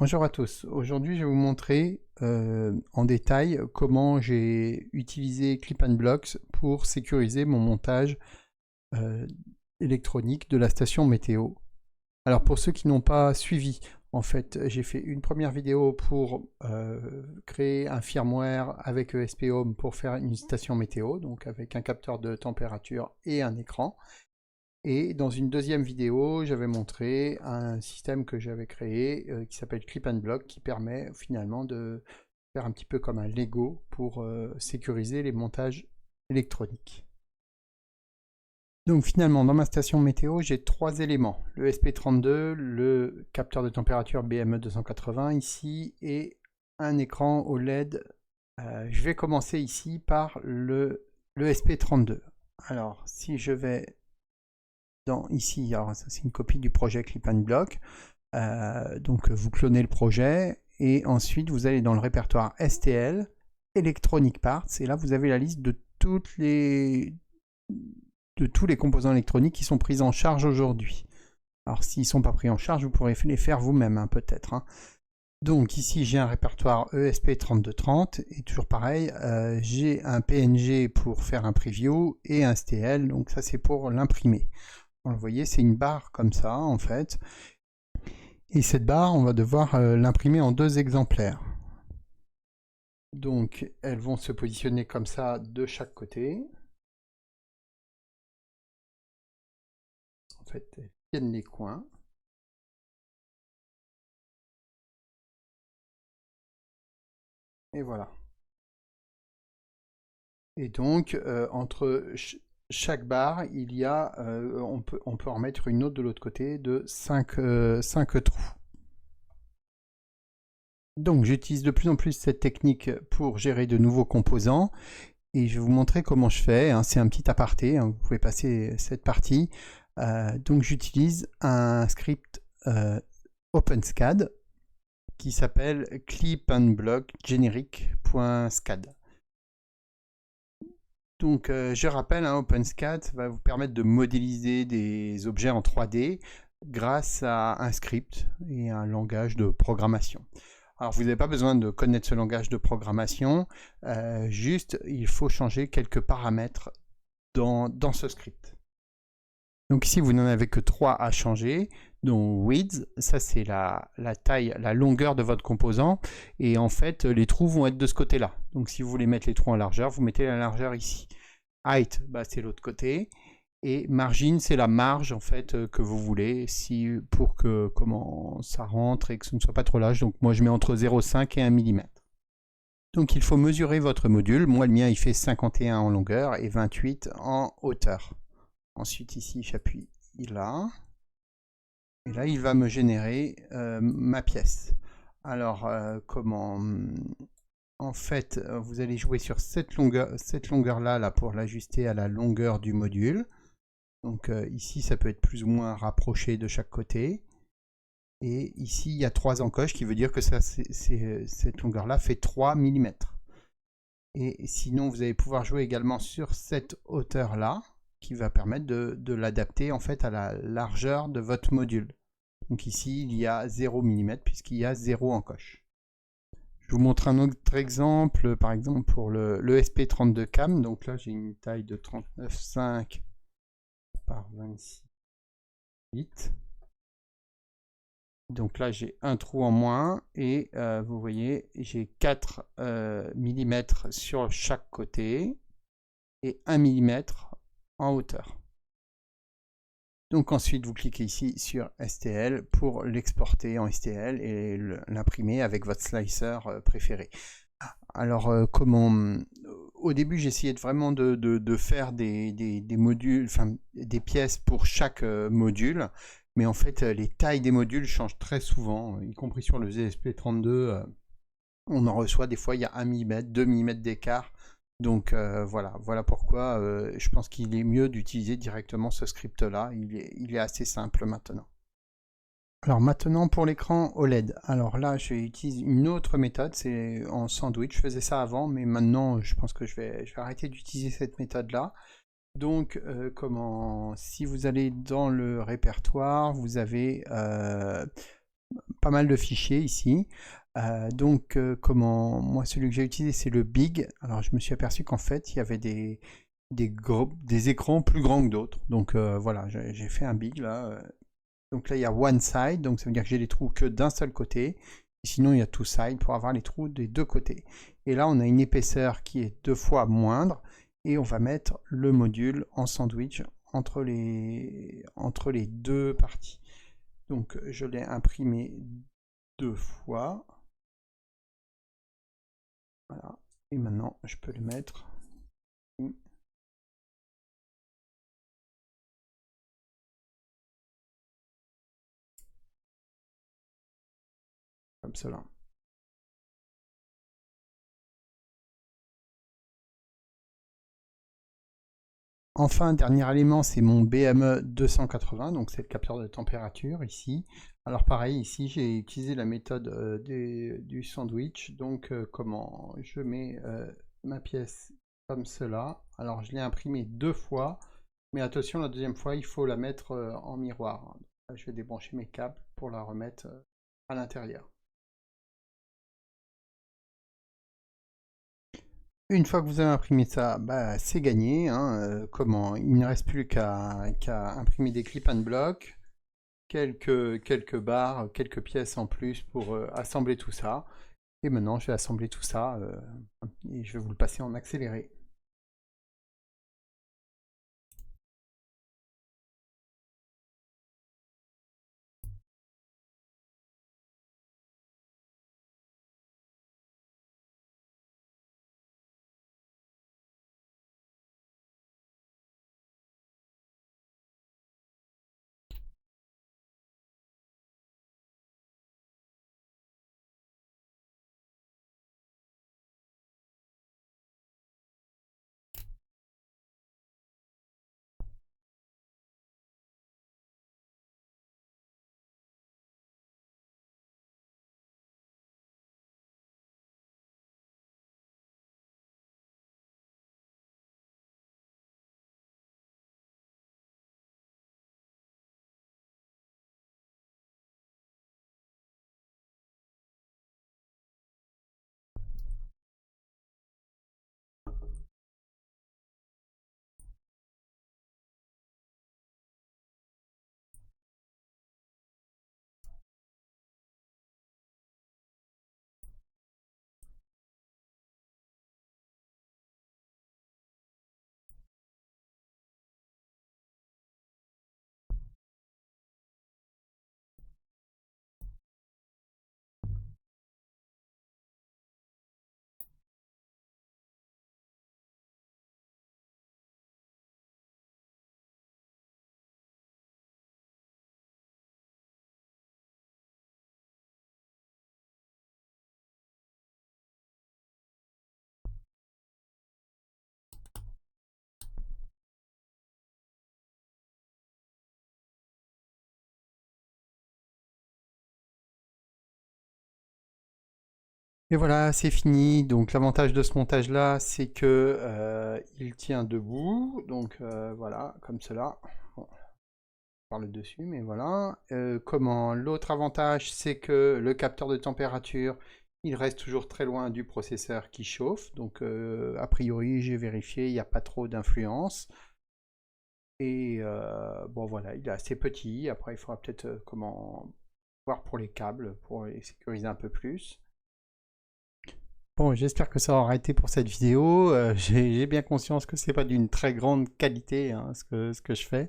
Bonjour à tous. Aujourd'hui, je vais vous montrer en détail comment j'ai utilisé Clip and Blocks pour sécuriser mon montage euh, électronique de la station météo. Alors pour ceux qui n'ont pas suivi, en fait, j'ai fait une première vidéo pour créer un firmware avec ESP Home pour faire une station météo, donc avec un capteur de température et un écran. Et dans une deuxième vidéo, j'avais montré un système que j'avais créé qui s'appelle Clip and Block, qui permet finalement de faire un petit peu comme un Lego pour sécuriser les montages électroniques. Donc finalement, dans ma station météo, j'ai trois éléments. Le SP32, le capteur de température BME280 ici, et un écran OLED. Je vais commencer ici par le SP32. Alors, si je vais ici, alors ça c'est une copie du projet Clip and Block. Donc vous clonez le projet et ensuite vous allez dans le répertoire STL, Electronic Parts, et là vous avez la liste de tous les composants électroniques qui sont pris en charge aujourd'hui. Alors s'ils ne sont pas pris en charge, vous pourrez les faire vous-même hein, peut-être. Hein. Donc ici j'ai un répertoire ESP3230 et toujours pareil, j'ai un PNG pour faire un preview et un STL, donc ça c'est pour l'imprimer. Vous voyez, c'est une barre comme ça en fait. Et cette barre, on va devoir l'imprimer en deux exemplaires. Donc, elles vont se positionner comme ça de chaque côté. En fait, elles tiennent les coins. Et voilà. Et donc, entre chaque barre, il y a, on peut en mettre une autre de l'autre côté de 5 trous. Donc, j'utilise de plus en plus cette technique pour gérer de nouveaux composants. Et je vais vous montrer comment je fais. Hein. C'est un petit aparté, hein. Vous pouvez passer cette partie. Donc j'utilise un script OpenSCAD qui s'appelle Clip and Block Generic.scad. Donc je rappelle, hein, OpenSCAD va vous permettre de modéliser des objets en 3D grâce à un script et un langage de programmation. Alors vous n'avez pas besoin de connaître ce langage de programmation, juste il faut changer quelques paramètres dans ce script. Donc ici vous n'en avez que 3 à changer. Donc width, ça c'est la taille, la longueur de votre composant. Et en fait les trous vont être de ce côté-là. Donc si vous voulez mettre les trous en largeur, vous mettez la largeur ici. Height, bah, c'est l'autre côté. Et margin, c'est la marge en fait que vous voulez pour que comment ça rentre et que ce ne soit pas trop large. Donc moi je mets entre 0,5 et 1 mm. Donc il faut mesurer votre module. Moi le mien il fait 51 en longueur et 28 en hauteur. Ensuite ici j'appuie là. Et là il va me générer ma pièce. Alors comment en fait vous allez jouer sur cette longueur là pour l'ajuster à la longueur du module. Donc ici, ça peut être plus ou moins rapproché de chaque côté. Et ici, il y a 3 encoches, qui veut dire que cette longueur-là fait 3 mm. Et sinon, vous allez pouvoir jouer également sur cette hauteur-là, qui va permettre de l'adapter en fait à la largeur de votre module. Donc ici, il y a 0 mm, puisqu'il y a 0 encoche. Je vous montre un autre exemple, par exemple pour le SP32 cam. Donc là, j'ai une taille de 39,5 par 26,8. Donc là j'ai un trou en moins et vous voyez j'ai 4 mm sur chaque côté et 1 mm en hauteur. Donc ensuite vous cliquez ici sur STL pour l'exporter en STL et l'imprimer avec votre slicer préféré. Alors au début j'essayais vraiment de faire des modules, enfin des pièces pour chaque module, mais en fait les tailles des modules changent très souvent, y compris sur le ZSP32, on en reçoit des fois il y a 1 mm, 2 mm d'écart, donc voilà pourquoi je pense qu'il est mieux d'utiliser directement ce script là, il est assez simple maintenant. Alors maintenant pour l'écran OLED, alors là j'utilise une autre méthode, c'est en sandwich, je faisais ça avant mais maintenant je pense que je vais arrêter d'utiliser cette méthode là. Donc si vous allez dans le répertoire, vous avez pas mal de fichiers ici. Donc comment moi celui que j'ai utilisé c'est le Big. Alors je me suis aperçu qu'en fait il y avait des écrans plus grands que d'autres. Donc voilà, j'ai fait un Big là. Donc là il y a one side, donc ça veut dire que j'ai les trous que d'un seul côté. Et sinon il y a two side pour avoir les trous des deux côtés. Et là on a une épaisseur qui est 2 fois moindre. Et on va mettre le module en sandwich entre les deux parties. Donc je l'ai imprimé 2 fois. Voilà. Et maintenant je peux le mettre. Comme cela. Enfin, dernier élément, c'est mon BME 280, donc c'est le capteur de température ici. Alors pareil, ici j'ai utilisé la méthode du sandwich, donc comment je mets ma pièce comme cela. Alors je l'ai imprimé 2 fois, mais attention, la deuxième fois, il faut la mettre en miroir. Là, je vais débrancher mes câbles pour la remettre à l'intérieur. Une fois que vous avez imprimé ça, bah, c'est gagné. Hein, comment il ne reste plus qu'à imprimer des clip and block, quelques barres, quelques pièces en plus pour assembler tout ça. Et maintenant, je vais assembler tout ça et je vais vous le passer en accéléré. Et voilà, c'est fini. Donc l'avantage de ce montage-là, c'est que il tient debout. Donc voilà, comme cela. Bon, je parle dessus, mais voilà. Comment l'autre avantage, c'est que le capteur de température, il reste toujours très loin du processeur qui chauffe. Donc a priori, j'ai vérifié, il n'y a pas trop d'influence. Et bon voilà, il est assez petit. Après, il faudra peut-être comment voir pour les câbles, pour les sécuriser un peu plus. Bon, j'espère que ça aura été pour cette vidéo. J'ai bien conscience que c'est pas d'une très grande qualité hein, ce que je fais.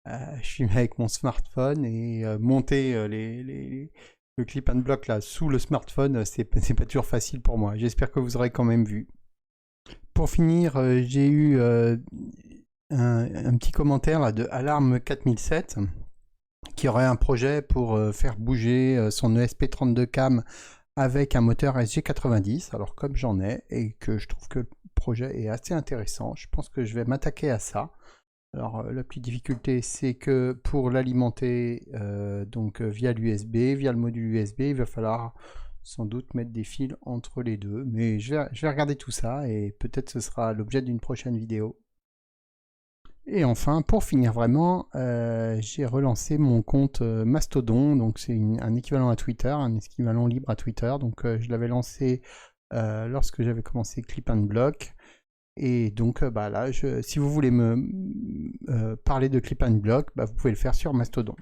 Je filme avec mon smartphone et monter le clip and block là sous le smartphone, c'est pas toujours facile pour moi. J'espère que vous aurez quand même vu. Pour finir, j'ai eu un petit commentaire là, de Alarme 4007 qui aurait un projet pour faire bouger son ESP32 cam avec un moteur SG90. Alors comme j'en ai et que je trouve que le projet est assez intéressant, je pense que je vais m'attaquer à ça. Alors la petite difficulté c'est que pour l'alimenter donc via l'USB, via le module USB, il va falloir sans doute mettre des fils entre les deux. Mais je vais regarder tout ça et peut-être ce sera l'objet d'une prochaine vidéo. Et enfin, pour finir vraiment, j'ai relancé mon compte Mastodon, donc c'est un équivalent à Twitter, un équivalent libre à Twitter. Donc je l'avais lancé lorsque j'avais commencé Clip and Block. Et donc là, si vous voulez me parler de Clip and Block, vous pouvez le faire sur Mastodon.